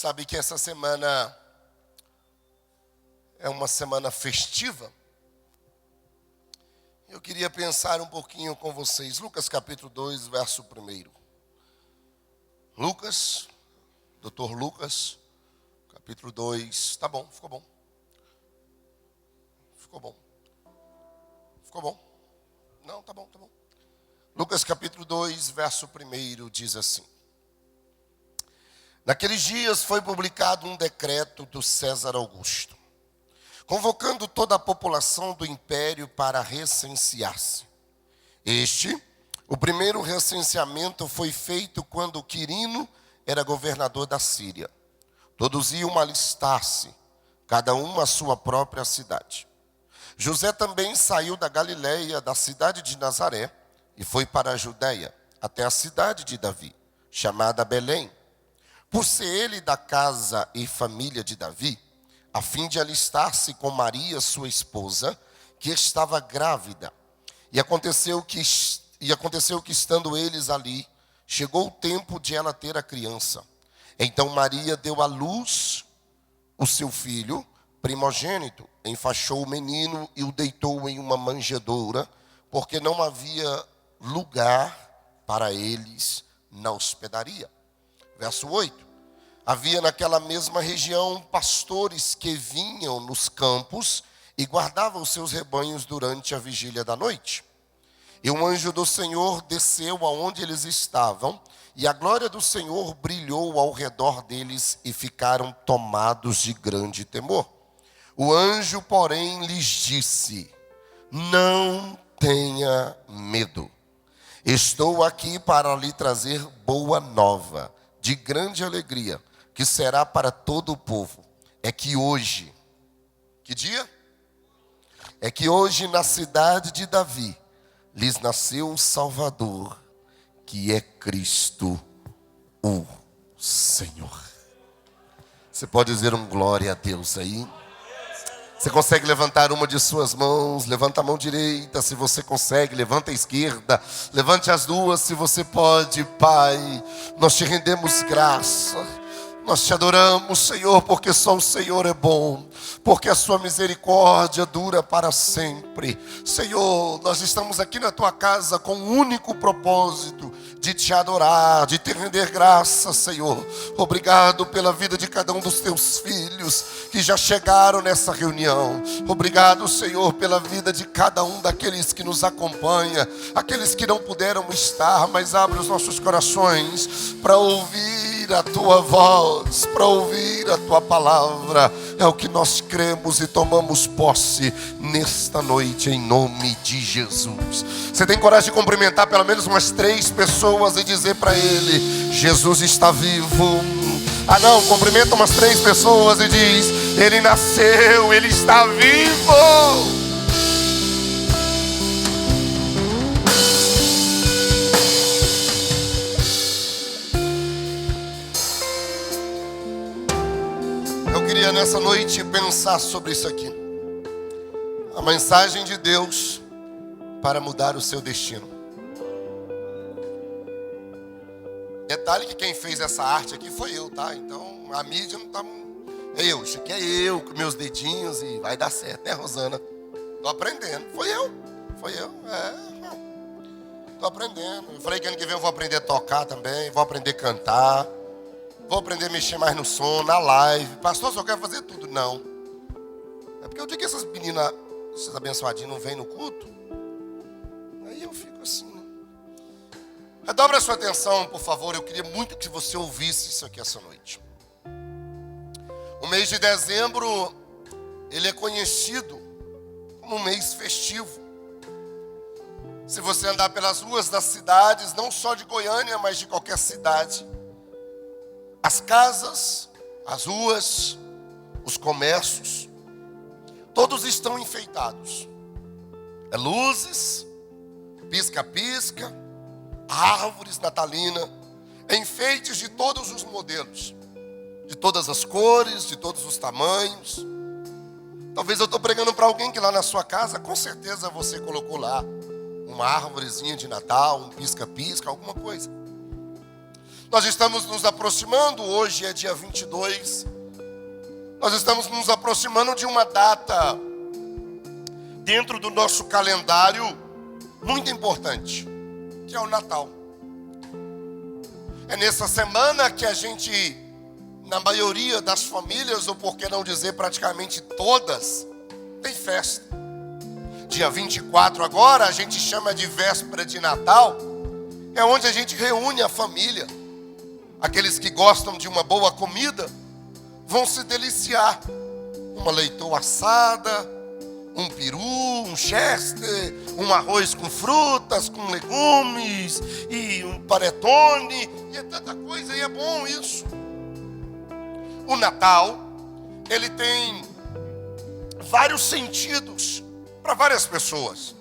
Sabe que essa semana é uma semana festiva? Eu queria pensar um pouquinho com vocês. Lucas capítulo 2, verso 1. Lucas, Dr. Lucas, capítulo 2. Tá bom, ficou bom. Ficou bom. Ficou bom? Não, tá bom, tá bom. Lucas capítulo 2, verso 1 diz assim: Naqueles dias foi publicado um decreto do César Augusto, convocando toda a população do império para recensear-se. O primeiro recenseamento foi feito quando Quirino era governador da Síria. Todos iam alistar-se, cada um à sua própria cidade. José também saiu da Galileia, da cidade de Nazaré, e foi para a Judeia, até a cidade de Davi, chamada Belém, por ser ele da casa e família de Davi, a fim de alistar-se com Maria, sua esposa, que estava grávida. E aconteceu que estando eles ali, chegou o tempo de ela ter a criança. Então Maria deu à luz o seu filho primogênito, enfaixou o menino e o deitou em uma manjedoura, porque não havia lugar para eles na hospedaria. Verso 8. Havia naquela mesma região pastores que vinham nos campos e guardavam os seus rebanhos durante a vigília da noite. E um anjo do Senhor desceu aonde eles estavam, e a glória do Senhor brilhou ao redor deles e ficaram tomados de grande temor. O anjo, porém, lhes disse: Não tenha medo. Estou aqui para lhe trazer boa nova, de grande alegria, que será para todo o povo. É que hoje, que dia? É que hoje na cidade de Davi, lhes nasceu um Salvador, que é Cristo, o Senhor. Você pode dizer um glória a Deus aí? Você consegue levantar uma de suas mãos? Levanta a mão direita, se você consegue. Levanta a esquerda. Levante as duas, se você pode. Pai, nós te rendemos graça. Nós te adoramos, Senhor, porque só o Senhor é bom, porque a sua misericórdia dura para sempre. Senhor, nós estamos aqui na tua casa com um único propósito: de te adorar, de te render graça, Senhor. Obrigado pela vida de cada um dos teus filhos que já chegaram nessa reunião. Obrigado, Senhor, pela vida de cada um daqueles que nos acompanha, aqueles que não puderam estar, mas abre os nossos corações para ouvir a tua voz, para ouvir a tua palavra. É o que nós cremos e tomamos posse nesta noite, em nome de Jesus. Você tem coragem de cumprimentar pelo menos umas 3 pessoas e dizer para ele: Jesus está vivo. Ah não, cumprimenta umas 3 pessoas e diz: ele nasceu, ele está vivo. Nessa noite pensar sobre isso aqui. A mensagem de Deus para mudar o seu destino. Detalhe que quem fez essa arte aqui foi eu, tá? Então a mídia não tá... isso aqui é eu, com meus dedinhos, e vai dar certo, né, Rosana? Tô aprendendo. Foi eu. Tô aprendendo. Eu falei que ano que vem eu vou aprender a tocar também, vou aprender a cantar. Vou aprender a mexer mais no som, na live. Pastor, só quero fazer tudo. Não. É porque eu digo que essas meninas, essas abençoadinhas, não vêm no culto. Aí eu fico assim. Redobre a sua atenção, por favor. Eu queria muito que você ouvisse isso aqui essa noite. O mês de dezembro, ele é conhecido como um mês festivo. Se você andar pelas ruas das cidades, não só de Goiânia, mas de qualquer cidade, as casas, as ruas, os comércios, todos estão enfeitados. É luzes, pisca-pisca, árvores natalinas, enfeites de todos os modelos, de todas as cores, de todos os tamanhos. Talvez eu estou pregando para alguém que lá na sua casa, com certeza você colocou lá uma árvorezinha de Natal, um pisca-pisca, alguma coisa. Nós estamos nos aproximando, hoje é dia 22, nós estamos nos aproximando de uma data dentro do nosso calendário muito importante, que é o Natal. É nessa semana que a gente, na maioria das famílias, ou por que não dizer praticamente todas, tem festa. Dia 24 agora, a gente chama de véspera de Natal, é onde a gente reúne a família. Aqueles que gostam de uma boa comida vão se deliciar. Uma leitoa assada, um peru, um chester, um arroz com frutas, com legumes, e um panetone, e é tanta coisa, e é bom isso. O Natal, ele tem vários sentidos para várias pessoas.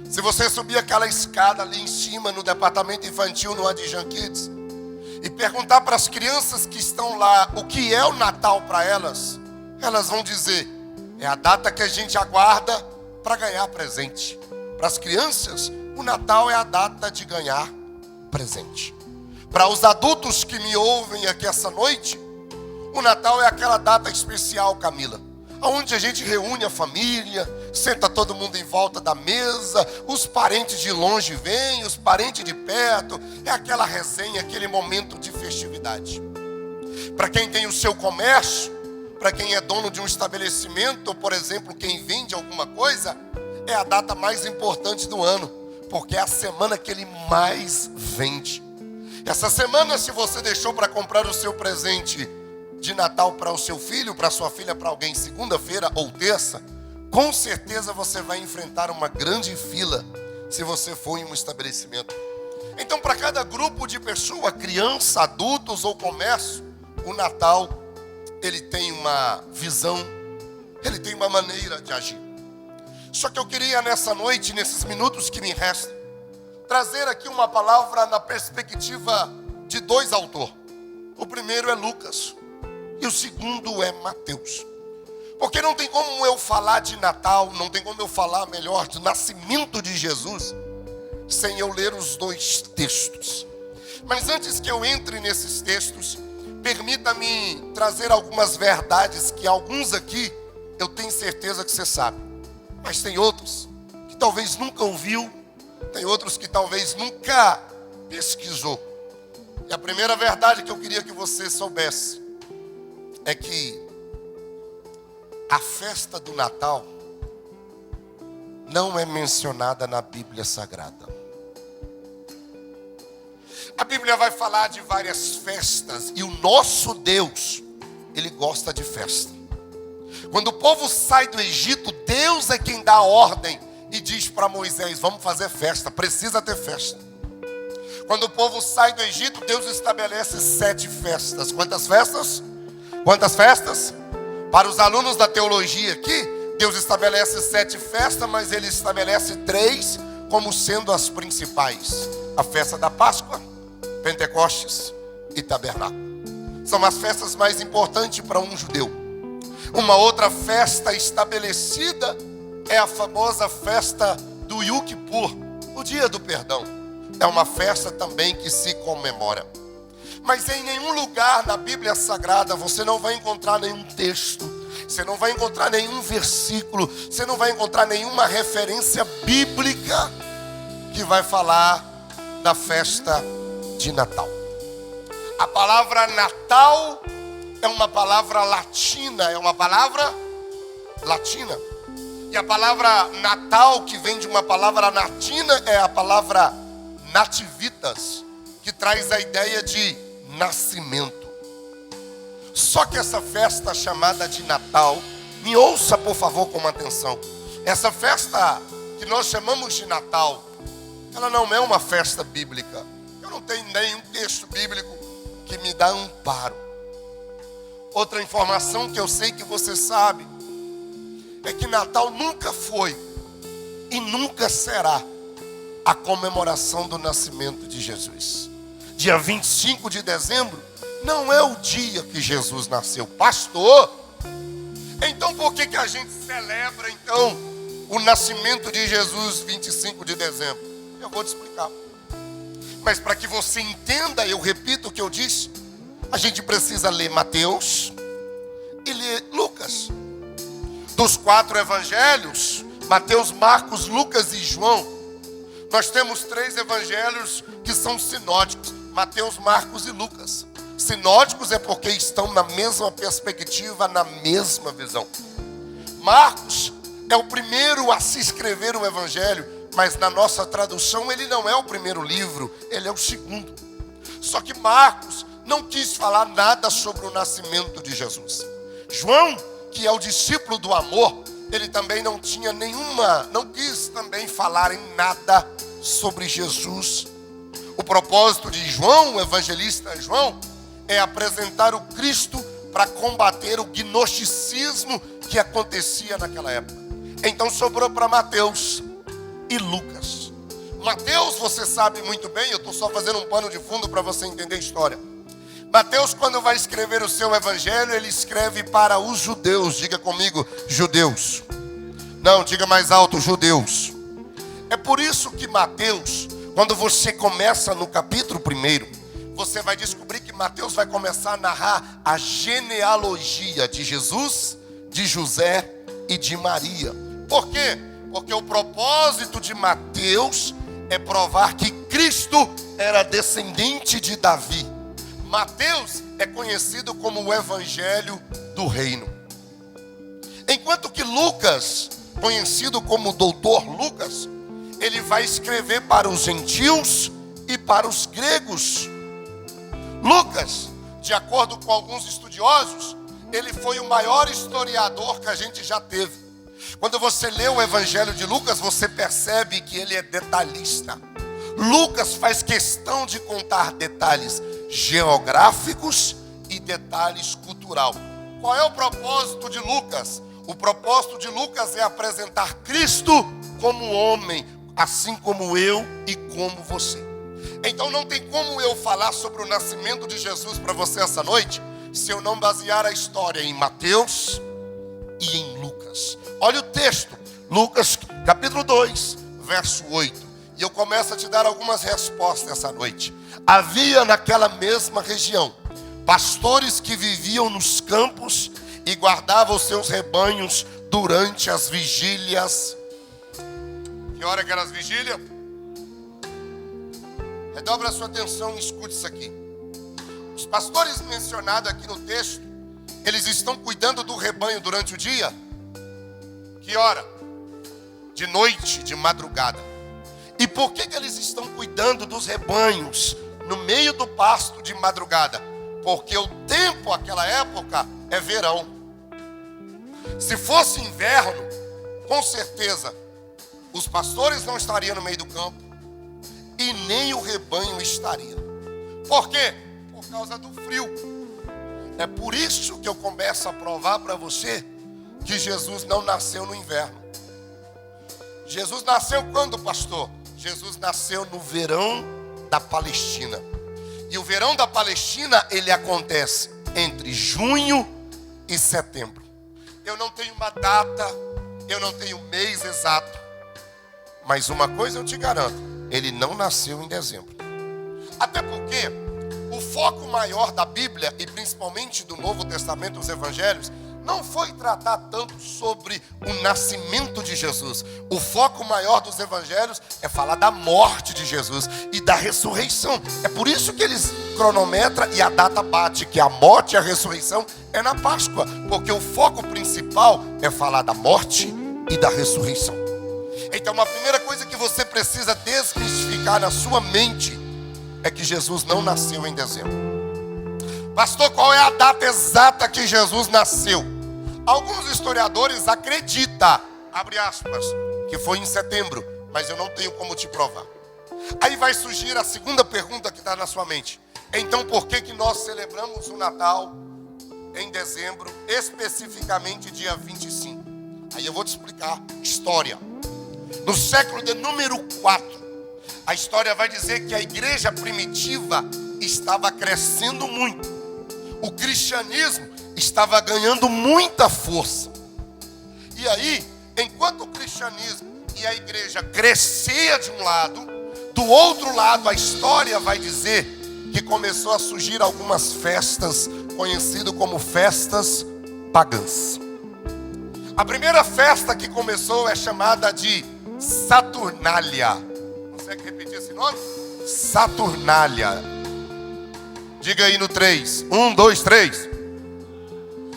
Se você subir aquela escada ali em cima, no departamento infantil, no Adjan Kids, e perguntar para as crianças que estão lá o que é o Natal para elas, elas vão dizer: é a data que a gente aguarda para ganhar presente. Para as crianças, o Natal é a data de ganhar presente. Para os adultos que me ouvem aqui essa noite, o Natal é aquela data especial, Camila, onde a gente reúne a família, senta todo mundo em volta da mesa, os parentes de longe vêm, os parentes de perto, é aquela resenha, aquele momento de festividade. Para quem tem o seu comércio, para quem é dono de um estabelecimento, ou por exemplo, quem vende alguma coisa, é a data mais importante do ano, porque é a semana que ele mais vende. Essa semana, se você deixou para comprar o seu presente de Natal para o seu filho, para sua filha, para alguém, segunda-feira ou terça, com certeza você vai enfrentar uma grande fila se você for em um estabelecimento. Então, para cada grupo de pessoa, criança, adultos ou comércio, o Natal, ele tem uma visão, ele tem uma maneira de agir. Só que eu queria nessa noite, nesses minutos que me restam, trazer aqui uma palavra na perspectiva de dois autores. O primeiro é Lucas e o segundo é Mateus. Porque não tem como eu falar de Natal, não tem como eu falar melhor do nascimento de Jesus sem eu ler os dois textos. Mas antes que eu entre nesses textos, permita-me trazer algumas verdades que alguns aqui eu tenho certeza que você sabe. Mas tem outros que talvez nunca ouviu, tem outros que talvez nunca pesquisou. E a primeira verdade que eu queria que você soubesse é que a festa do Natal não é mencionada na Bíblia Sagrada. A Bíblia vai falar de várias festas e o nosso Deus, Ele gosta de festa. Quando o povo sai do Egito, Deus é quem dá a ordem e diz para Moisés: vamos fazer festa, precisa ter festa. Quando o povo sai do Egito, Deus estabelece 7 festas. Quantas festas? Quantas festas? Para os alunos da teologia aqui, Deus estabelece 7 festas, mas Ele estabelece 3 como sendo as principais: a festa da Páscoa, Pentecostes e Tabernáculo. São as festas mais importantes para um judeu. Uma outra festa estabelecida é a famosa festa do Yom Kippur, o dia do perdão. É uma festa também que se comemora. Mas em nenhum lugar na Bíblia Sagrada você não vai encontrar nenhum texto, você não vai encontrar nenhum versículo, você não vai encontrar nenhuma referência bíblica que vai falar da festa de Natal. A palavra Natal é uma palavra latina, E a palavra Natal, que vem de uma palavra latina, é a palavra nativitas, que traz a ideia de nascimento. Só que essa festa chamada de Natal, me ouça por favor com atenção, essa festa que nós chamamos de Natal, ela não é uma festa bíblica. Eu não tenho nenhum texto bíblico que me dá amparo. Outra informação que eu sei que você sabe é que Natal nunca foi e nunca será a comemoração do nascimento de Jesus. Dia 25 de dezembro não é o dia que Jesus nasceu. Pastor, então por que a gente celebra então o nascimento de Jesus 25 de dezembro? Eu vou te explicar. Mas para que você entenda, eu repito o que eu disse, a gente precisa ler Mateus e ler Lucas. Dos 4 evangelhos, Mateus, Marcos, Lucas e João, nós temos 3 evangelhos que são sinóticos: Mateus, Marcos e Lucas. Sinóticos é porque estão na mesma perspectiva, na mesma visão. Marcos é o primeiro a se escrever o evangelho, mas na nossa tradução ele não é o primeiro livro, ele é o segundo. Só que Marcos não quis falar nada sobre o nascimento de Jesus. João, que é o discípulo do amor, ele também não quis também falar em nada sobre Jesus. O propósito de João, o evangelista João, é apresentar o Cristo para combater o gnosticismo que acontecia naquela época. Então sobrou para Mateus e Lucas. Mateus, você sabe muito bem, eu estou só fazendo um pano de fundo para você entender a história. Mateus, quando vai escrever o seu evangelho, ele escreve para os judeus. Diga comigo, judeus. Não, diga mais alto, judeus. É por isso que Mateus, quando você começa no capítulo 1, você vai descobrir que Mateus vai começar a narrar a genealogia de Jesus, de José e de Maria. Por quê? Porque o propósito de Mateus é provar que Cristo era descendente de Davi. Mateus é conhecido como o evangelho do reino. Enquanto que Lucas, conhecido como doutor Lucas, ele vai escrever para os gentios e para os gregos. Lucas, de acordo com alguns estudiosos, ele foi o maior historiador que a gente já teve. Quando você lê o evangelho de Lucas, você percebe que ele é detalhista. Lucas faz questão de contar detalhes geográficos e detalhes cultural. Qual é o propósito de Lucas? O propósito de Lucas é apresentar Cristo como homem, assim como eu e como você. Então não tem como eu falar sobre o nascimento de Jesus para você essa noite, se eu não basear a história em Mateus e em Lucas. Olha o texto, Lucas capítulo 2, verso 8. E eu começo a te dar algumas respostas essa noite. Havia naquela mesma região pastores que viviam nos campos e guardavam os seus rebanhos durante as vigílias. Que hora que eram as vigílias? Redobre a sua atenção e escute isso aqui. Os pastores mencionados aqui no texto, eles estão cuidando do rebanho durante o dia? Que hora? De noite, de madrugada. E por que eles estão cuidando dos rebanhos no meio do pasto de madrugada? Porque o tempo, aquela época, é verão. Se fosse inverno, com certeza, os pastores não estariam no meio do campo e nem o rebanho estaria. Por quê? Por causa do frio. É por isso que eu começo a provar para você que Jesus não nasceu no inverno. Jesus nasceu quando, pastor? Jesus nasceu no verão da Palestina. E o verão da Palestina, ele acontece entre junho e setembro. Eu não tenho uma data, eu não tenho um mês exato. Mas uma coisa eu te garanto, ele não nasceu em dezembro. Até porque o foco maior da Bíblia, e principalmente do Novo Testamento, os Evangelhos, não foi tratar tanto sobre o nascimento de Jesus. O foco maior dos evangelhos é falar da morte de Jesus e da ressurreição. É por isso que eles cronometram e a data bate, que a morte e a ressurreição é na Páscoa. Porque o foco principal é falar da morte e da ressurreição. Então a primeira coisa que você precisa desmistificar na sua mente é que Jesus não nasceu em dezembro. Pastor, qual é a data exata que Jesus nasceu? Alguns historiadores acreditam, abre aspas, que foi em setembro, mas eu não tenho como te provar. Aí vai surgir a segunda pergunta que está na sua mente. Então por que nós celebramos o Natal em dezembro, especificamente dia 25? Aí eu vou te explicar. História. No século de número 4, a história vai dizer que a igreja primitiva estava crescendo muito. O cristianismo estava ganhando muita força. E aí, enquanto o cristianismo e a igreja crescia de um lado, Do outro lado, a história vai dizer que começou a surgir algumas festas conhecidas como festas pagãs. A primeira festa que começou é chamada de Saturnália. Consegue repetir esse nome? Saturnália. Diga aí no 3. 1, 2, 3.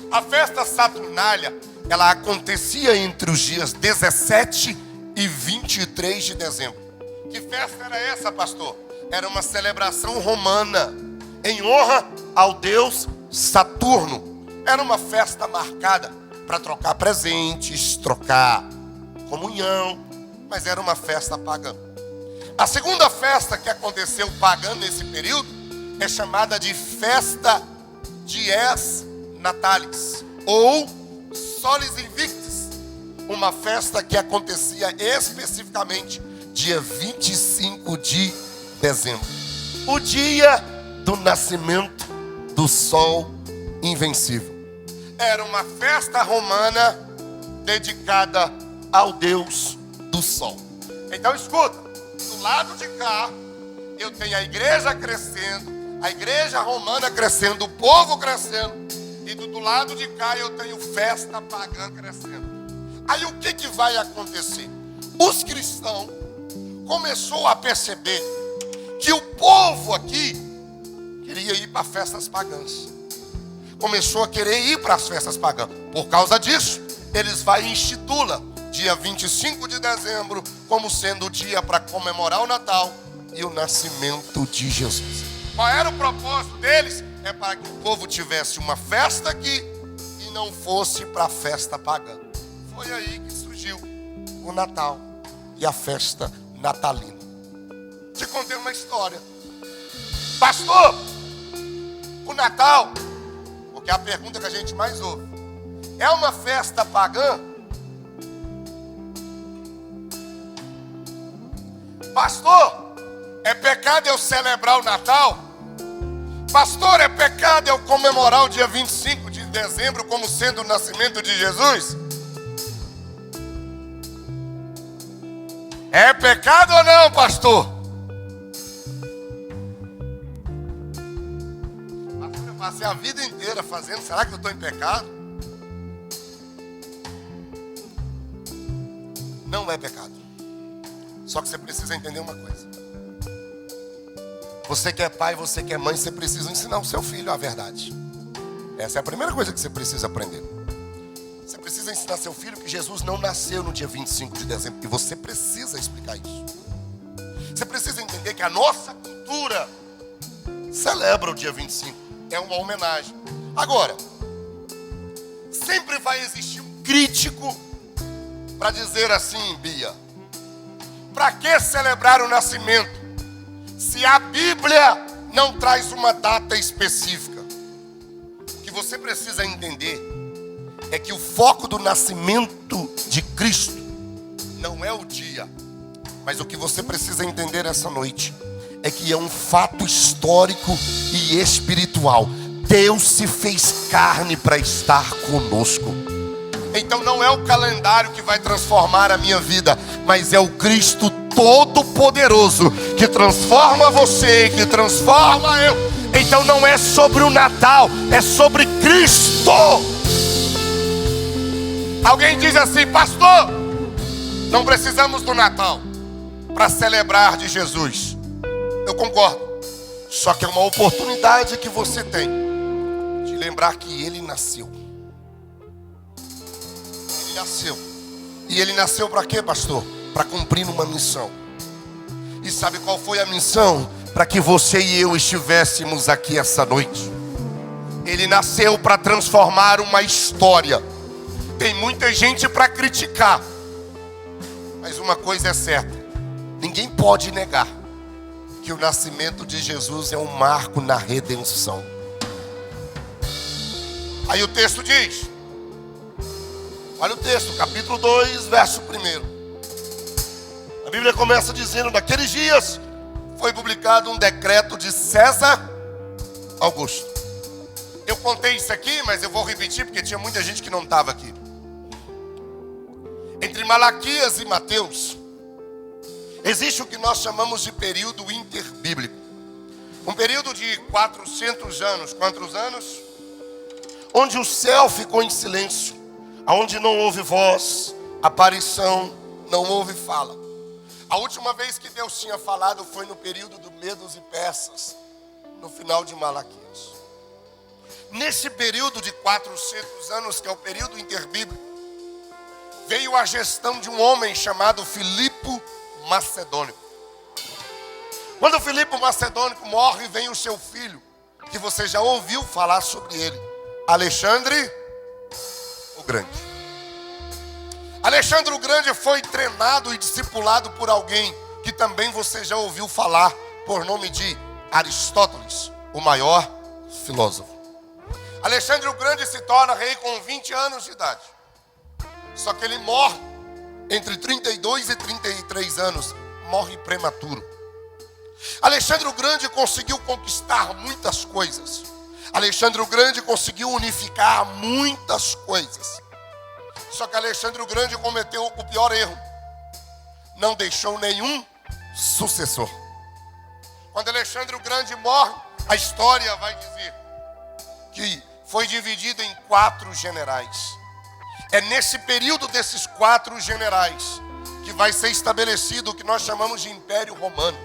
A festa Saturnália, ela acontecia entre os dias 17 e 23 de dezembro. Que festa era essa, pastor? Era uma celebração romana em honra ao deus Saturno. Era uma festa marcada para trocar presentes, trocar comunhão, mas era uma festa pagã. A segunda festa que aconteceu pagã nesse período é chamada de Festa Dies Natalis, ou Solis Invictus, uma festa que acontecia especificamente dia 25 de dezembro, o dia do nascimento do Sol Invencível. Era uma festa romana dedicada ao Deus do Sol. Então escuta, do lado de cá eu tenho a igreja crescendo, a igreja romana crescendo, o povo crescendo, e do lado de cá eu tenho festa pagã crescendo. Aí o que vai acontecer? Os cristãos começaram a perceber que o povo aqui queria ir para festas pagãs. Começou a querer ir para as festas pagãs. Por causa disso, eles vão instituir dia 25 de dezembro como sendo o dia para comemorar o Natal e o nascimento de Jesus. Qual era o propósito deles? É para que o povo tivesse uma festa aqui e não fosse para a festa pagã. Foi aí que surgiu o Natal e a festa natalina. Te contei uma história. Pastor, o Natal, porque é a pergunta que a gente mais ouve, é uma festa pagã? Pastor, é pecado eu celebrar o Natal? Pastor, é pecado eu comemorar o dia 25 de dezembro como sendo o nascimento de Jesus? É pecado ou não, pastor? Pastor, eu passei a vida inteira fazendo, será que eu estou em pecado? Não é pecado. Só que você precisa entender uma coisa. Você que é pai, você que é mãe, você precisa ensinar o seu filho a verdade. Essa é a primeira coisa que você precisa aprender. Você precisa ensinar seu filho que Jesus não nasceu no dia 25 de dezembro. E você precisa explicar isso. Você precisa entender que a nossa cultura celebra o dia 25. É uma homenagem. Agora, sempre vai existir um crítico para dizer assim, Bia, para que celebrar o nascimento se a Bíblia não traz uma data específica? O que você precisa entender é que o foco do nascimento de Cristo não é o dia, mas o que você precisa entender essa noite é que é um fato histórico e espiritual. Deus se fez carne para estar conosco. Então não é o calendário que vai transformar a minha vida, mas é o Cristo Todo-Poderoso que transforma você, que transforma eu. Então não é sobre o Natal, é sobre Cristo. Alguém diz assim, pastor, não precisamos do Natal para celebrar de Jesus. Eu concordo. Só que é uma oportunidade que você tem de lembrar que Ele nasceu. Ele nasceu. E Ele nasceu para quê, pastor? Para cumprir uma missão. E sabe qual foi a missão? Para que você e eu estivéssemos aqui essa noite. Ele nasceu para transformar uma história. Tem muita gente para criticar, mas uma coisa é certa: ninguém pode negar que o nascimento de Jesus é um marco na redenção. Aí o texto diz, olha o texto, capítulo 2, verso 1. A Bíblia começa dizendo: naqueles dias foi publicado um decreto de César Augusto. Eu contei isso aqui, mas eu vou repetir porque tinha muita gente que não estava aqui. Entre Malaquias e Mateus Existe o que nós chamamos de período interbíblico. Um período de 400 anos. Quantos anos? Onde o céu ficou em silêncio. Onde não houve voz, aparição, não houve fala. A última vez que Deus tinha falado foi no período do Medos e Persas, no final de Malaquias. Nesse período de 400 anos, que é o período interbíblico, veio a gestão de um homem chamado Filipe Macedônico. Quando Filipe Macedônico morre, vem o seu filho, que você já ouviu falar sobre ele, Alexandre o Grande. Alexandre o Grande foi treinado e discipulado por alguém que também você já ouviu falar, por nome de Aristóteles, o maior filósofo. Alexandre o Grande se torna rei com 20 anos de idade. Só que ele morre entre 32 e 33 anos, morre prematuro. Alexandre o Grande conseguiu conquistar muitas coisas. Alexandre o Grande conseguiu unificar muitas coisas. Só que Alexandre o Grande cometeu o pior erro. Não deixou nenhum sucessor. Quando Alexandre o Grande morre, a história vai dizer que foi dividido em 4 generais. É nesse período desses 4 generais que vai ser estabelecido o que nós chamamos de Império Romano.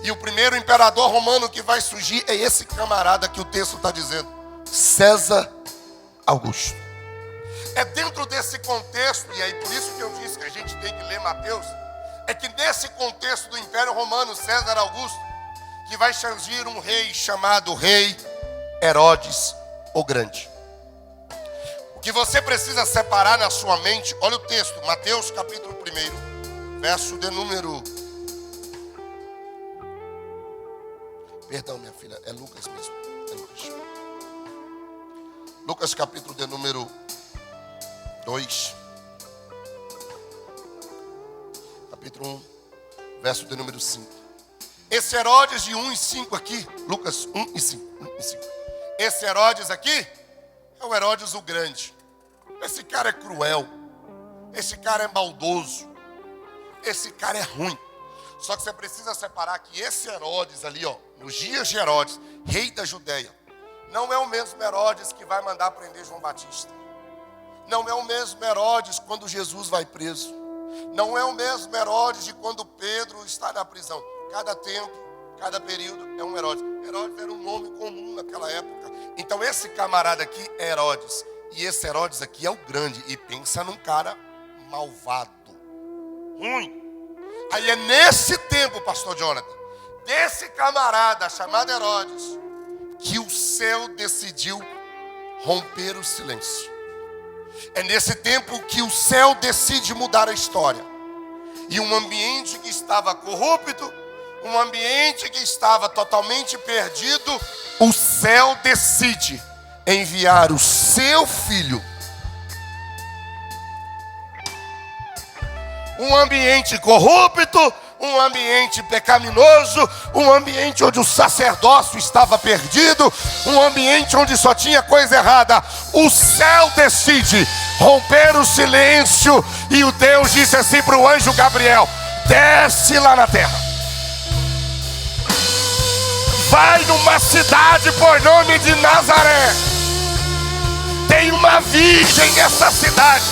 E o primeiro imperador romano que vai surgir é esse camarada que o texto está dizendo, César Augusto. É dentro desse contexto, e aí por isso que eu disse que a gente tem que ler Mateus, é que nesse contexto do Império Romano, César Augusto, que vai surgir um rei chamado Rei Herodes o Grande. O que você precisa separar na sua mente, olha o texto, Mateus capítulo 1, verso de número... Perdão, minha filha, é Lucas mesmo. É Lucas. Lucas capítulo de número 2. Capítulo 1, verso de número 5. Esse Herodes de 1 e 5 aqui, Lucas 1 e 5. Esse Herodes aqui é o Herodes o Grande. Esse cara é cruel. Esse cara é maldoso. Esse cara é ruim. Só que você precisa separar que esse Herodes ali, ó, nos dias de Herodes, rei da Judeia, não é o mesmo Herodes que vai mandar prender João Batista. Não é o mesmo Herodes quando Jesus vai preso. Não é o mesmo Herodes de quando Pedro está na prisão. Cada tempo, cada período é um Herodes. Herodes era um nome comum naquela época. Então esse camarada aqui é Herodes. E esse Herodes aqui é o Grande. E pensa num cara malvado, ruim. Aí é nesse tempo, pastor Jonathan, desse camarada chamado Herodes, que o céu decidiu romper o silêncio. É nesse tempo que o céu decide mudar a história. E um ambiente que estava corrupto, um ambiente que estava totalmente perdido, o céu decide enviar o seu filho. Um ambiente corrupto, um ambiente pecaminoso, um ambiente onde o sacerdócio estava perdido, um ambiente onde só tinha coisa errada. O céu decide romper o silêncio e o Deus disse assim para o anjo Gabriel: desce lá na terra. Vai numa cidade por nome de Nazaré. Tem uma virgem nessa cidade.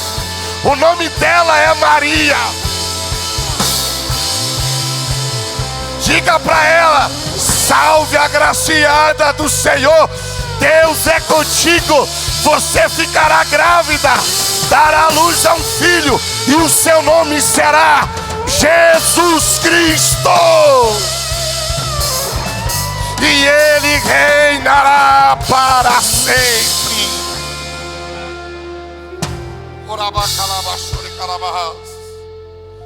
O nome dela é Maria. Diga para ela: salve agraciada do Senhor, Deus é contigo. Você ficará grávida, dará luz a um filho, e o seu nome será Jesus Cristo. E ele reinará para sempre.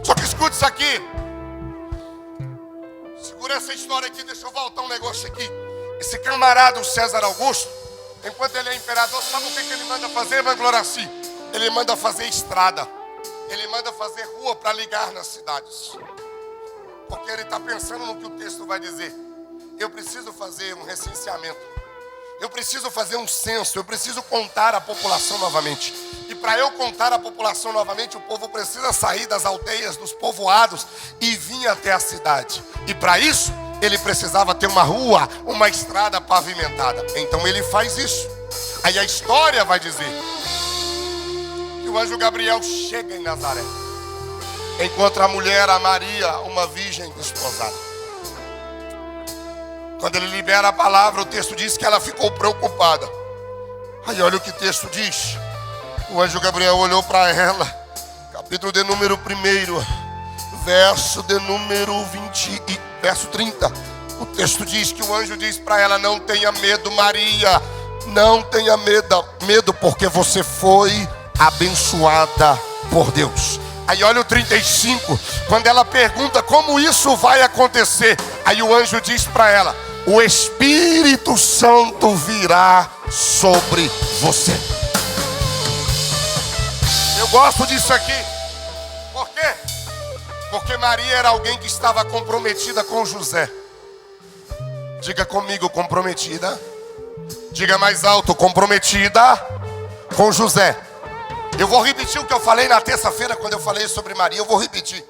Só que escute isso aqui. Segura essa história aqui, deixa eu voltar um negócio aqui. Esse camarada, o César Augusto, enquanto ele é imperador, sabe o que ele manda fazer, Mangloraci? Ele manda fazer estrada. Ele manda fazer rua para ligar nas cidades. Porque ele está pensando no que o texto vai dizer. Eu preciso fazer um recenseamento. Eu preciso fazer um censo. Eu preciso contar a população novamente. E para eu contar a população novamente, o povo precisa sair das aldeias, dos povoados e vir até a cidade. E para isso, ele precisava ter uma rua, uma estrada pavimentada. Então ele faz isso. Aí a história vai dizer que o anjo Gabriel chega em Nazaré, encontra a mulher, a Maria, uma virgem desposada. Quando ele libera a palavra, o texto diz que ela ficou preocupada. Aí olha o que o texto diz. O anjo Gabriel olhou para ela, capítulo de número 1, verso de número 20 e verso 30. O texto diz que o anjo diz para ela: não tenha medo, Maria, não tenha medo, porque você foi abençoada por Deus. Aí olha o 35, quando ela pergunta como isso vai acontecer, aí o anjo diz para ela: o Espírito Santo virá sobre você. Eu gosto disso aqui. Por quê? Porque Maria era alguém que estava comprometida com José. Diga comigo, comprometida. Diga mais alto, comprometida com José. Eu vou repetir o que eu falei na terça-feira quando eu falei sobre Maria. Eu vou repetir.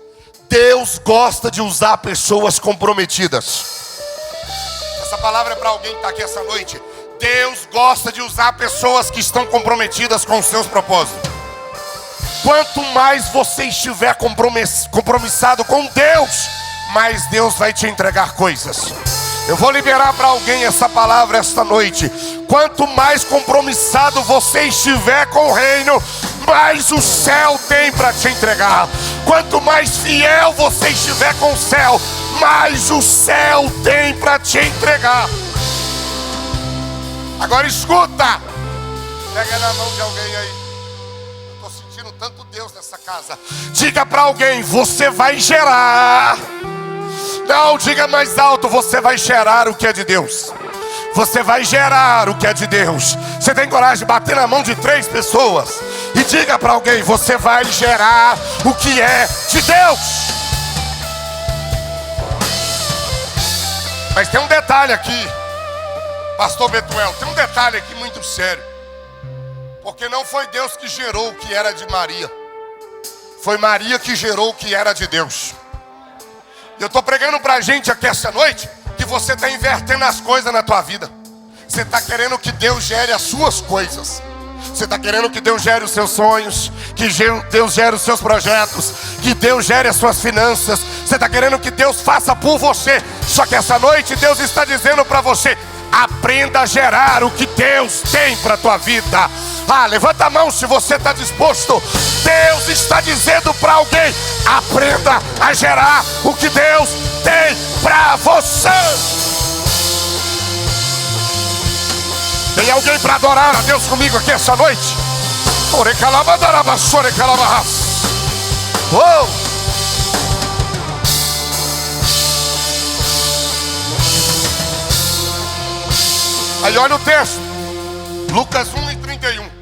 Deus gosta de usar pessoas comprometidas. Essa palavra é para alguém que está aqui essa noite. Deus gosta de usar pessoas que estão comprometidas com os seus propósitos. Quanto mais você estiver compromissado com Deus, mais Deus vai te entregar coisas. Eu vou liberar para alguém essa palavra esta noite. Quanto mais compromissado você estiver com o reino, mais o céu tem para te entregar. Quanto mais fiel você estiver com o céu, mais o céu tem para te entregar. Agora escuta. Pega na mão de alguém aí. Eu estou sentindo tanto Deus nessa casa. Diga para alguém: você vai gerar. Não, diga mais alto: você vai gerar o que é de Deus. Você vai gerar o que é de Deus. Você tem coragem de bater na mão de 3 pessoas e diga para alguém: você vai gerar o que é de Deus. Mas tem um detalhe aqui, pastor Betuel, tem um detalhe aqui muito sério. Porque não foi Deus que gerou o que era de Maria, foi Maria que gerou o que era de Deus. E eu estou pregando para a gente aqui essa noite que você está invertendo as coisas na tua vida. Você está querendo que Deus gere as suas coisas. Você está querendo que Deus gere os seus sonhos, que Deus gere os seus projetos, que Deus gere as suas finanças. Você está querendo que Deus faça por você. Só que essa noite Deus está dizendo para você: aprenda a gerar o que Deus tem para a tua vida. Levanta a mão se você está disposto. Deus está dizendo para alguém: aprenda a gerar o que Deus tem para você. Tem alguém para adorar a Deus comigo aqui essa noite? Oh! Aí olha o texto, Lucas 1:31.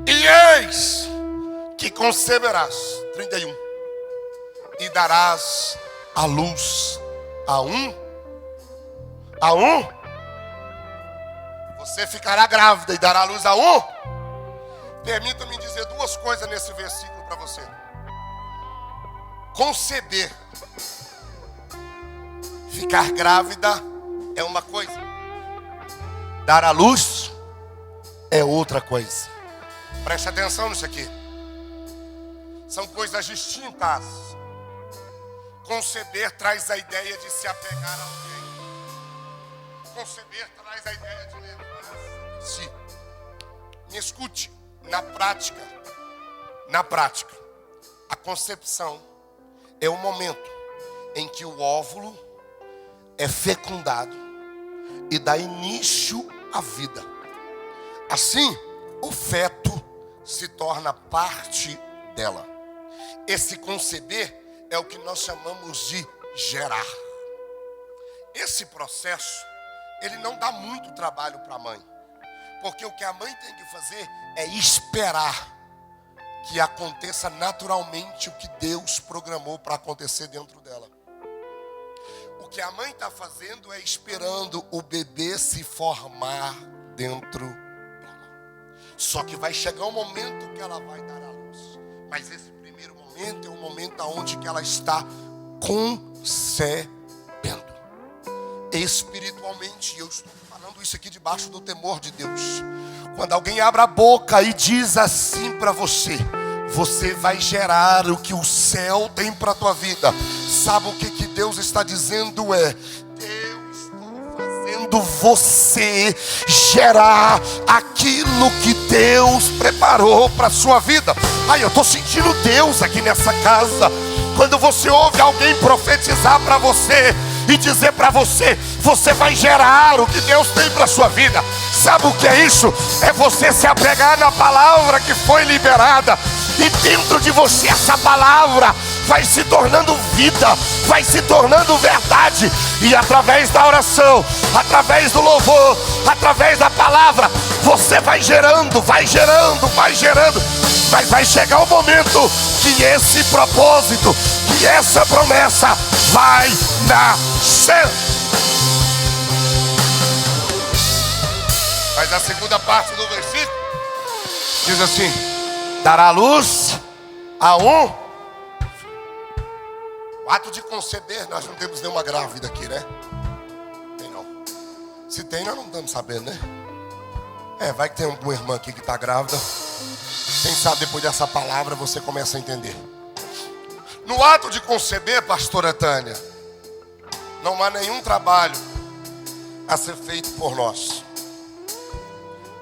E eis que conceberás, 31, e darás a luz a um. Você ficará grávida e dará a luz a um. Permita-me dizer 2 coisas nesse versículo para você. Conceber, ficar grávida é uma coisa, dar à luz é outra coisa. Preste atenção nisso aqui. São coisas distintas. Conceber traz a ideia de se apegar a alguém. Conceber traz a ideia de levar-se. Me escute. Na prática, a concepção é o momento em que o óvulo é fecundado e dá início à vida. Assim, o feto se torna parte dela. Esse conceber é o que nós chamamos de gerar. Esse processo, ele não dá muito trabalho para a mãe. Porque o que a mãe tem que fazer é esperar que aconteça naturalmente o que Deus programou para acontecer dentro dela. O que a mãe está fazendo é esperando o bebê se formar dentro dela. Só que vai chegar um momento que ela vai dar à luz. Mas esse primeiro momento é o momento onde que ela está concebendo. Espiritualmente, eu estou falando isso aqui debaixo do temor de Deus. Quando alguém abre a boca e diz assim para você, você vai gerar o que o céu tem para a tua vida. Sabe o que Deus está dizendo? Eu estou fazendo você gerar aquilo que Deus preparou para a sua vida. Ai, eu estou sentindo Deus aqui nessa casa. Quando você ouve alguém profetizar para você e dizer para você, você vai gerar o que Deus tem para a sua vida. Sabe o que é isso? É você se apegar na palavra que foi liberada. E dentro de você essa palavra vai se tornando vida, vai se tornando verdade. E através da oração, através do louvor, através da palavra, você vai gerando, vai gerando, vai gerando. Mas vai chegar o momento que esse propósito, que essa promessa vai nascer. Mas a segunda parte do versículo diz assim: dará luz a um. O ato de conceber, nós não temos nenhuma grávida aqui, né? Tem não. Se tem, nós não estamos sabendo, né? Vai que tem alguma irmã aqui que está grávida. Quem sabe depois dessa palavra você começa a entender. No ato de conceber, pastora Tânia, não há nenhum trabalho a ser feito por nós.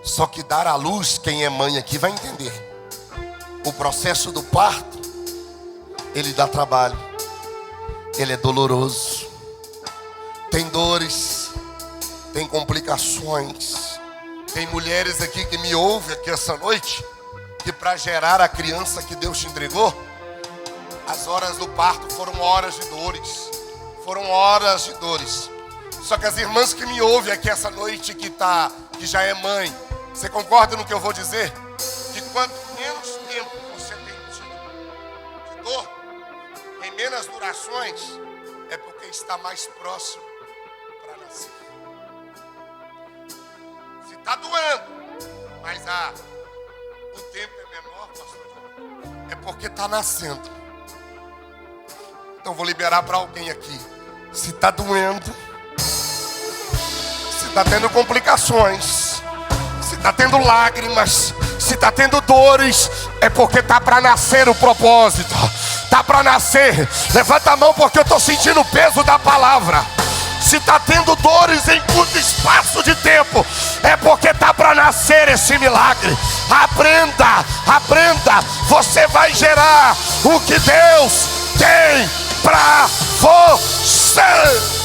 Só que dar à luz, quem é mãe aqui vai entender. O processo do parto, ele dá trabalho. Ele é doloroso. Tem dores, tem complicações. Tem mulheres aqui que me ouvem aqui essa noite, que para gerar a criança que Deus te entregou, as horas do parto foram horas de dores. Foram horas de dores. Só que as irmãs que me ouvem aqui essa noite, que já é mãe, você concorda no que eu vou dizer? Que quanto menos tempo você tem tido de dor, em menos durações, é porque está mais próximo para nascer. Se está doendo, mas o tempo é menor, pastor, é porque está nascendo. Então vou liberar para alguém aqui. Se está doendo, se está tendo complicações, se está tendo lágrimas, se está tendo dores, é porque está para nascer o propósito. Está para nascer. Levanta a mão porque eu estou sentindo o peso da palavra. Se está tendo dores em curto espaço de tempo, é porque está para nascer esse milagre. Aprenda, aprenda. Você vai gerar o que Deus tem para você.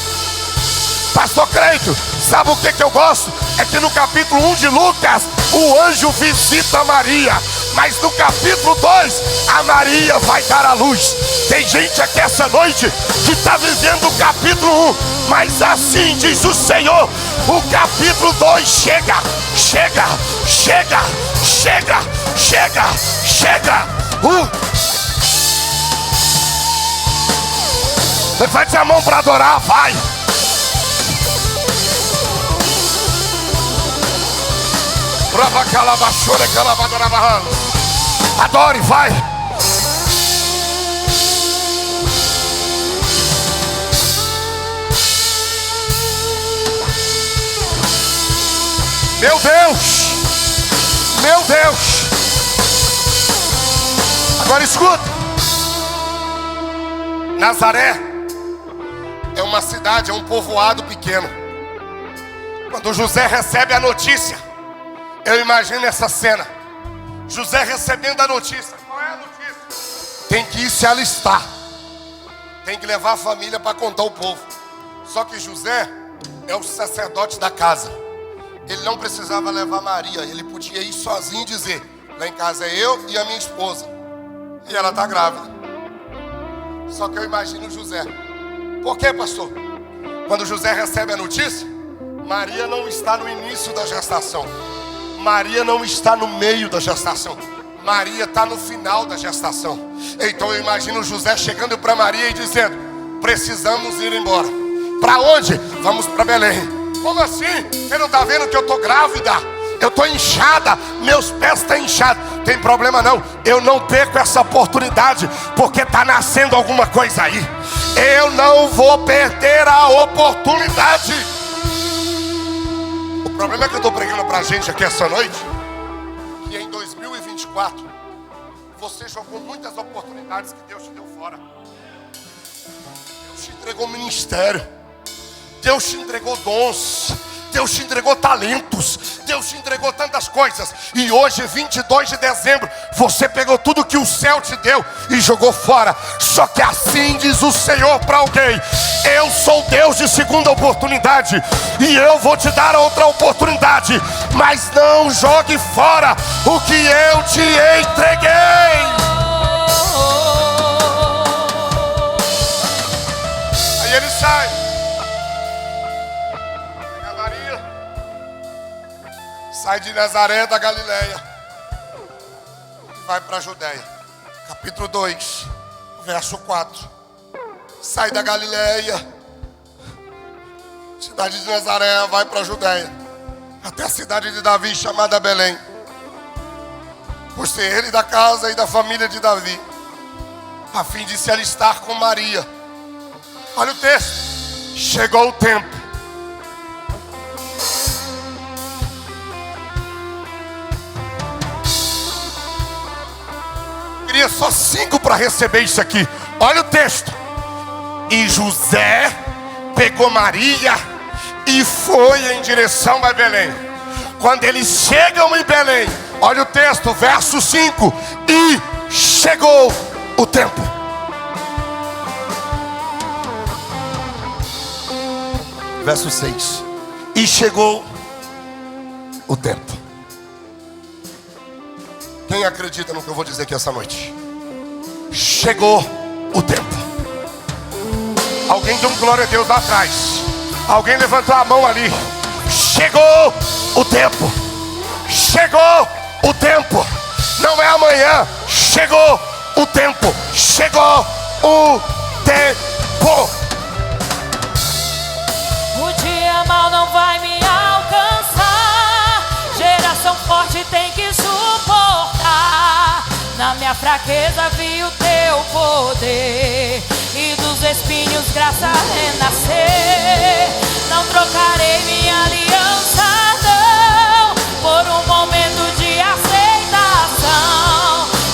Pastor Creito, sabe o que eu gosto? É que no capítulo 1 de Lucas, o anjo visita Maria. Mas no capítulo 2, a Maria vai dar à luz. Tem gente aqui essa noite que está vivendo o capítulo 1. Mas assim diz o Senhor, o capítulo 2 chega. Levante a mão para adorar, vai. Adore, vai. Meu Deus, meu Deus. Agora escuta. Nazaré é uma cidade, é um povoado pequeno. Quando José recebe a notícia, eu imagino essa cena. José recebendo a notícia. Qual é a notícia? Tem que ir se alistar. Tem que levar a família para contar ao povo. Só que José é o sacerdote da casa. Ele não precisava levar Maria. Ele podia ir sozinho e dizer: lá em casa é eu e a minha esposa. E ela está grávida. Só que eu imagino José. Por quê, pastor? Quando José recebe a notícia, Maria não está no início da gestação. Maria não está no meio da gestação. Maria está no final da gestação. Então eu imagino José chegando para Maria e dizendo: precisamos ir embora. Para onde? Vamos para Belém. Como assim? Você não está vendo que eu estou grávida? Eu estou inchada, meus pés estão inchados. Tem problema não, eu não perco essa oportunidade, porque está nascendo alguma coisa aí. Eu não vou perder a oportunidade. O problema é que eu estou pregando para a gente aqui essa noite, que em 2024 você jogou muitas oportunidades que Deus te deu fora. Deus te entregou ministério, Deus te entregou dons, Deus te entregou talentos, Deus te entregou tantas coisas. E hoje, 22 de dezembro, você pegou tudo que o céu te deu e jogou fora. Só que assim diz o Senhor para alguém: eu sou Deus de segunda oportunidade, e eu vou te dar outra oportunidade. Mas não jogue fora o que eu te entreguei. Aí ele sai. Sai de Nazaré da Galileia e vai para a Judéia. Capítulo 2, verso 4. Sai da Galileia, cidade de Nazaré, vai para a Judéia, até a cidade de Davi, chamada Belém, por ser ele da casa e da família de Davi, a fim de se alistar com Maria. Olha o texto. Chegou o tempo. Queria só 5 para receber isso aqui. Olha o texto. E José pegou Maria e foi em direção a Belém. Quando eles chegam em Belém, olha o texto, verso 5. E chegou o tempo. Verso 6. E chegou o tempo. Quem acredita no que eu vou dizer aqui essa noite? Chegou o tempo. Alguém deu um glória a Deus lá atrás. Alguém levantou a mão ali. Chegou o tempo. Chegou o tempo. Não é amanhã. Chegou o tempo. Chegou o tempo. O dia mal não vai me alcançar. Geração forte tem que suportar. Na minha fraqueza vi o teu poder, e dos espinhos graça renascer. Não trocarei minha aliança não, por um momento de aceitação.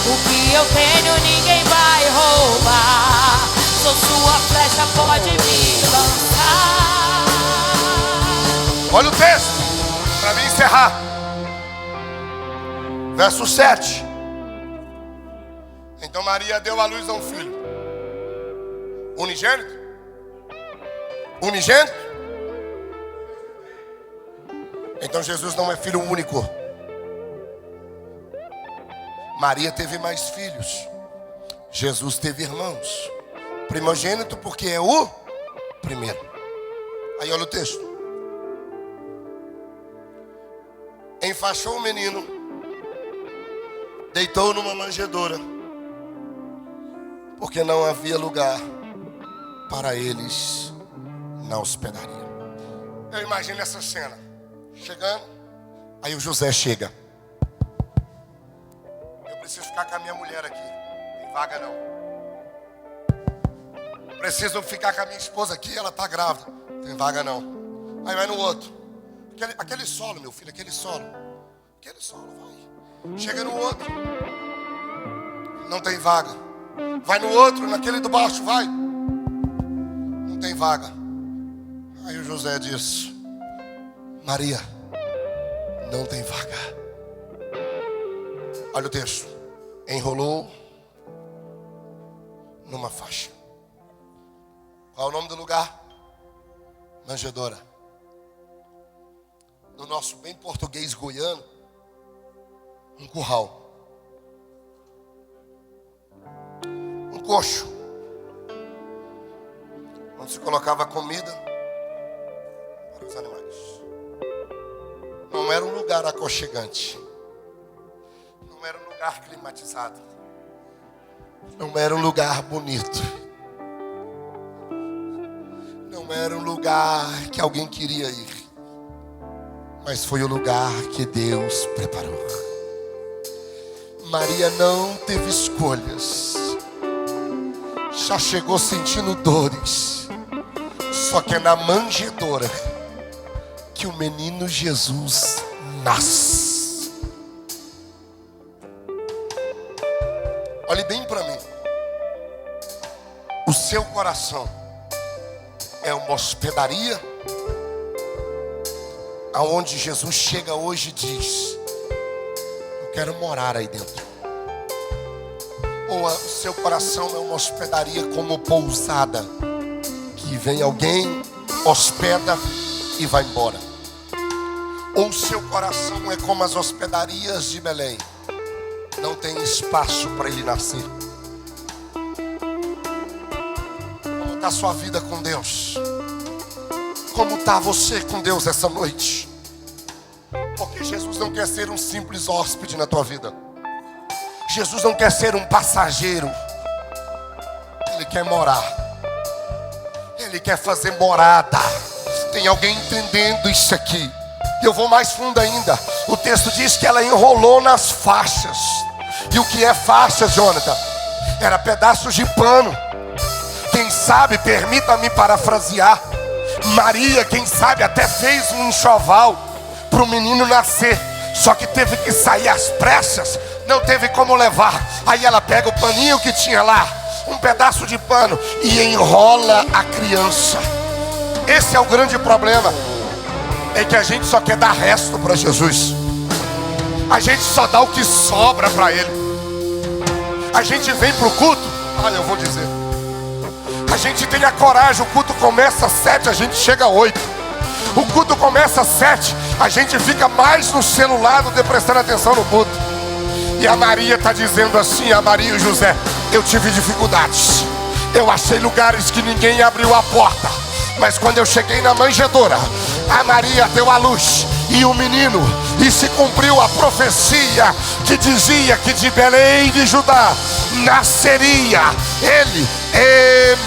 O que eu tenho ninguém vai roubar. Sou sua flecha, pode me lançar. Olha o texto, para mim encerrar. Verso 7. Então Maria deu à luz a um filho unigênito. Unigênito. Então Jesus não é filho único. Maria teve mais filhos. Jesus teve irmãos. Primogênito porque é o primeiro. Aí olha o texto. Enfaixou o menino, deitou numa manjedoura, porque não havia lugar para eles na hospedaria. Eu imagino essa cena. Chegando, aí o José chega. Eu preciso ficar com a minha mulher aqui. Tem vaga não. Preciso ficar com a minha esposa aqui, ela está grávida. Tem vaga não. Aí vai no outro. Aquele solo, meu filho, aquele solo. Aquele solo, vai. Chega no outro. Não tem vaga. Vai no outro, naquele do baixo, vai. Não tem vaga. Aí o José diz: Maria, não tem vaga. Olha o texto. Enrolou numa faixa. Qual é o nome do lugar? Manjedoura. No nosso bem português goiano, um curral. Um coxo, onde se colocava comida para os animais. Não era um lugar aconchegante. Não era um lugar climatizado. Não era um lugar bonito. Não era um lugar que alguém queria ir. mas foi o lugar que Deus preparou. Maria não teve escolhas. Já chegou sentindo dores. Só que é na manjedoura que o menino Jesus nasce. Olhe bem para mim. O seu coração é uma hospedaria aonde Jesus chega hoje e diz: eu quero morar aí dentro. Ou o seu coração é uma hospedaria como pousada, que vem alguém, hospeda e vai embora. Ou o seu coração é como as hospedarias de Belém, não tem espaço para ele nascer. Como está a sua vida com Deus? Como está você com Deus essa noite? Porque Jesus não quer ser um simples hóspede na tua vida. Jesus não quer ser um passageiro. Ele quer morar. Ele quer fazer morada. Tem alguém entendendo isso aqui? Eu vou mais fundo ainda. O texto diz que ela enrolou nas faixas. E o que é faixas, Jonathan? Era pedaços de pano. Quem sabe, permita-me parafrasear, Maria, quem sabe, até fez um enxoval para o menino nascer. Só que teve que sair às pressas, não teve como levar. Aí ela pega o paninho que tinha lá, um pedaço de pano, e enrola a criança. Esse é o grande problema. É que a gente só quer dar resto para Jesus. A gente só dá o que sobra para Ele. A gente vem para o culto, olha, eu vou dizer, a gente tem a coragem. O culto começa às 7, a gente chega às 8. O culto começa às 7, a gente fica mais no celular do que prestando atenção no culto. E a Maria está dizendo assim, a Maria e o José: eu tive dificuldades, eu achei lugares que ninguém abriu a porta, mas quando eu cheguei na manjedoura, a Maria deu a luz e o menino, e se cumpriu a profecia que dizia que de Belém de Judá nasceria ele,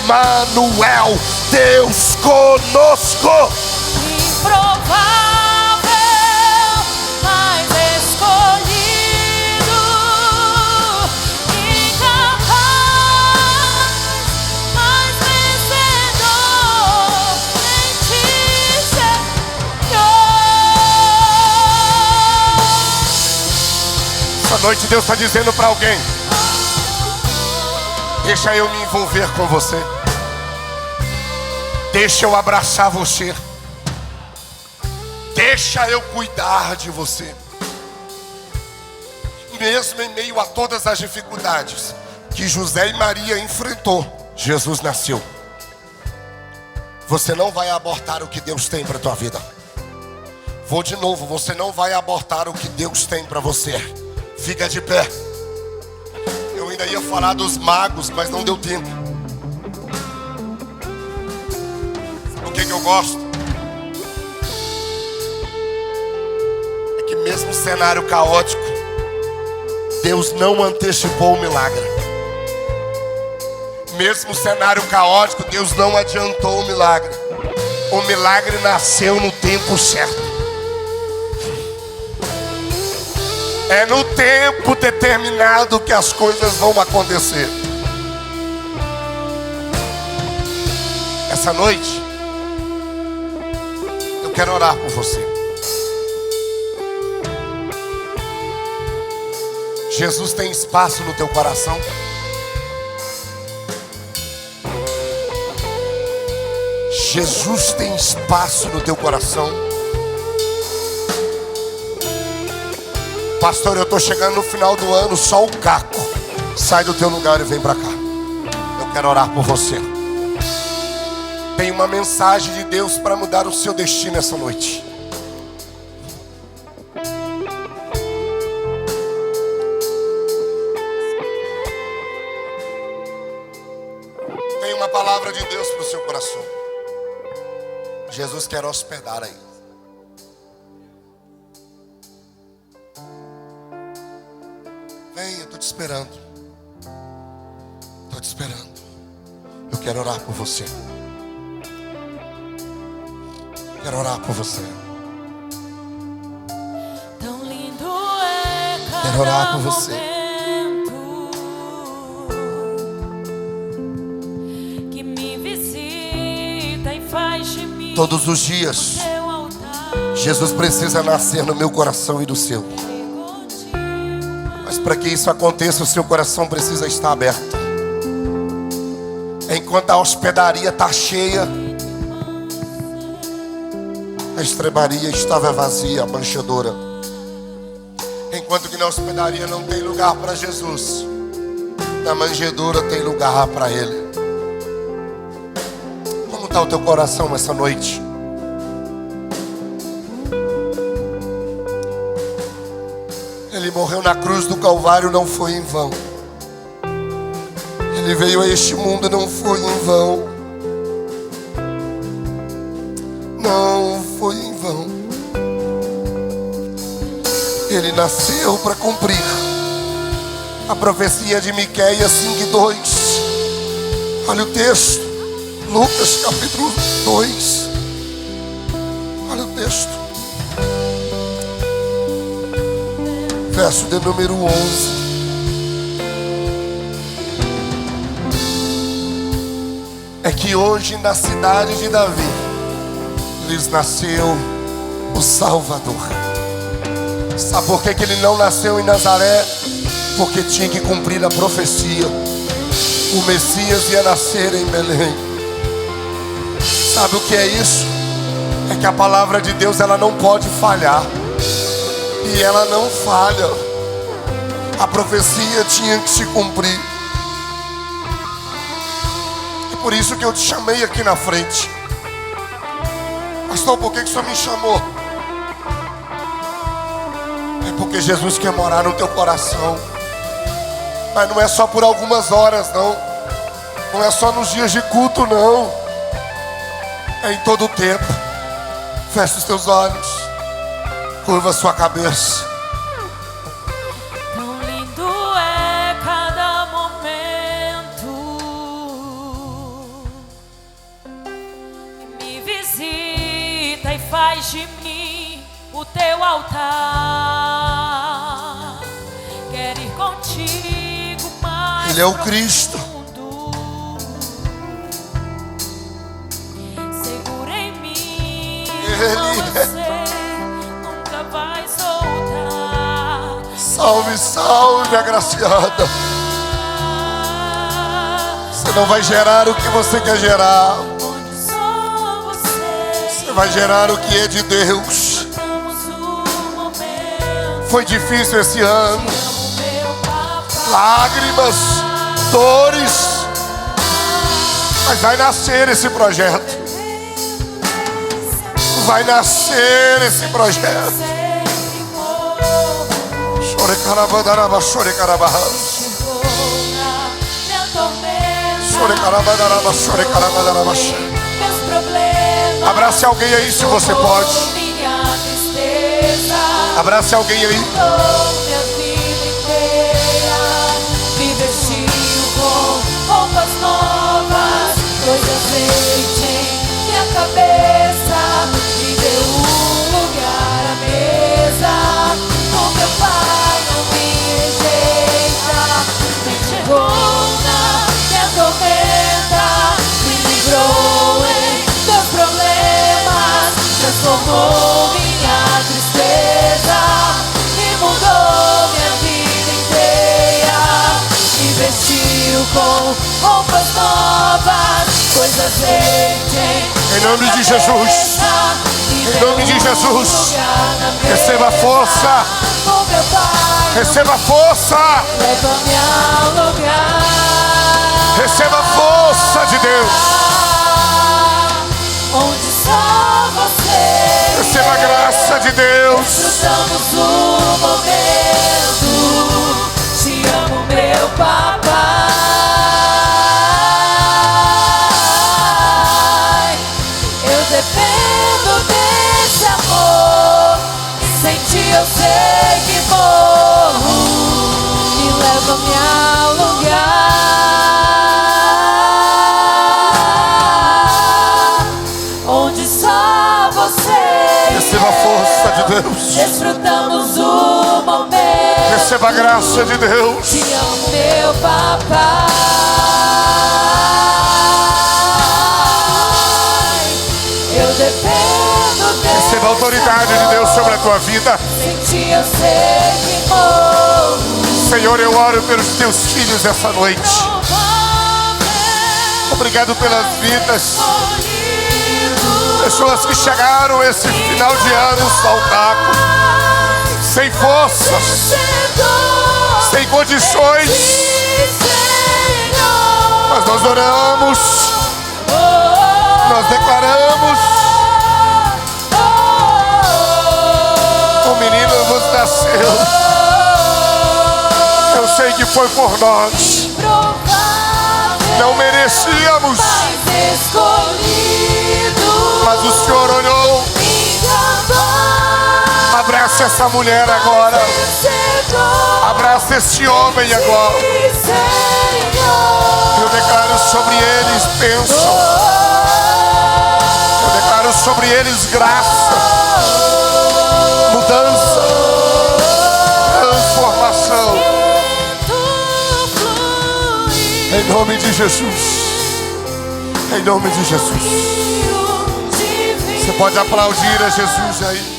Emanuel, Deus conosco. Improvável, mas escolhido, incapaz, mas vencedor, em ti, Senhor. Essa noite Deus está dizendo para alguém: deixa eu me envolver com você. Deixa eu abraçar você. Deixa eu cuidar de você. Mesmo em meio a todas as dificuldades que José e Maria enfrentou, Jesus nasceu. Você não vai abortar o que Deus tem para a tua vida. Vou de novo, você não vai abortar o que Deus tem para você. Fica de pé. Eu ainda ia falar dos magos, mas não deu tempo. Sabe o que eu gosto? É que mesmo cenário caótico, Deus não antecipou o milagre. Mesmo cenário caótico, Deus não adiantou o milagre. O milagre nasceu no tempo certo. É no tempo determinado que as coisas vão acontecer. Essa noite, eu quero orar por você. Jesus tem espaço no teu coração? Jesus tem espaço no teu coração? Pastor, eu estou chegando no final do ano, só o caco. Sai do teu lugar e vem para cá. Eu quero orar por você. Tem uma mensagem de Deus para mudar o seu destino essa noite. Tem uma palavra de Deus para o seu coração. Jesus quer hospedar aí. Vem, eu estou te esperando. Estou te esperando. Eu quero orar por você. Quero orar por você. Quero orar por você. Que me visita e faz de mim Todos os dias, Jesus precisa nascer no meu coração e no seu. Mas para que isso aconteça, o seu coração precisa estar aberto. Enquanto a hospedaria está cheia, a estrebaria estava vazia, a manchadora. Enquanto que na hospedaria não tem lugar para Jesus, na manjedoura tem lugar para Ele. Como está o teu coração essa noite? Ele morreu na cruz do Calvário, não foi em vão. Ele veio a este mundo, não foi em vão. Não foi em vão. Ele nasceu para cumprir a profecia de Miqueias 5:2. Olha o texto, Lucas capítulo 2. Olha o texto, verso de número 11. É que hoje na cidade de Davi lhes nasceu o Salvador. Sabe por que ele não nasceu em Nazaré? Porque tinha que cumprir a profecia. O Messias ia nascer em Belém. Sabe o que é isso? É que a palavra de Deus, ela não pode falhar. E ela não falha. A profecia tinha que se cumprir. E por isso que eu te chamei aqui na frente. Pastor, por que o Senhor me chamou? É porque Jesus quer morar no teu coração. Mas não é só por algumas horas, não. Não é só nos dias de culto, não. É em todo o tempo. Feche os teus olhos. Curva a sua cabeça. Tão lindo é cada momento. Me visita e faz de mim o teu altar. Quero ir contigo mais. Ele é o Cristo. Segura em mim. Ele Você nunca vai soltar. Salve, salve, agraciada. Você não vai gerar o que você quer gerar. Onde só Você vai gerar o que é de Deus. Foi difícil esse ano. Lágrimas, dores. Mas vai nascer esse projeto. Vai nascer esse projeto. Chore carabadaraba, chore carabarra. Chore carabadaraba, chore carabadaraba. Abrace alguém aí se você pode. Abrace alguém aí. Minha vida inteira me vestiu com roupas novas, pôs azeite em minha cabeça, me deu lugar à mesa. O meu Pai não me rejeita, me chegou na minha tormenta, me livrou em meus problemas, transformou minha tristeza e mudou minha vida inteira. Me vestiu com roupas novas, pôs azeite Em nome de Jesus. Em nome de Jesus. Receba força. Receba força. Leva-me ao lugar. Receba força de Deus. Onde só você. Receba a graça de Deus. Desfrutamos o momento. Te amo, meu papai. Eu dependo desse amor. E sem ti eu sei que morro. Me leva-me ao lugar onde só você. Receba a força de Deus. Desfrutamos o momento. Receba a graça de Deus. Te amo, meu papai. Eu dependo dele. Receba a autoridade de Deus sobre a tua vida. Sem ti eu sei que morro. Senhor, eu oro pelos teus filhos essa noite. Obrigado pelas vidas. Pessoas que chegaram esse final de ano saudável, sem forças, sem condições. Mas nós oramos, nós declaramos: o menino vos nasceu. Eu sei que foi por nós. Não merecíamos, mas o Senhor olhou. Abraça essa mulher agora. Abraça esse homem agora. Eu declaro sobre eles bênção. Eu declaro sobre eles graça, mudança, transformação. Em nome de Jesus. Em nome de Jesus. Você pode aplaudir a Jesus aí.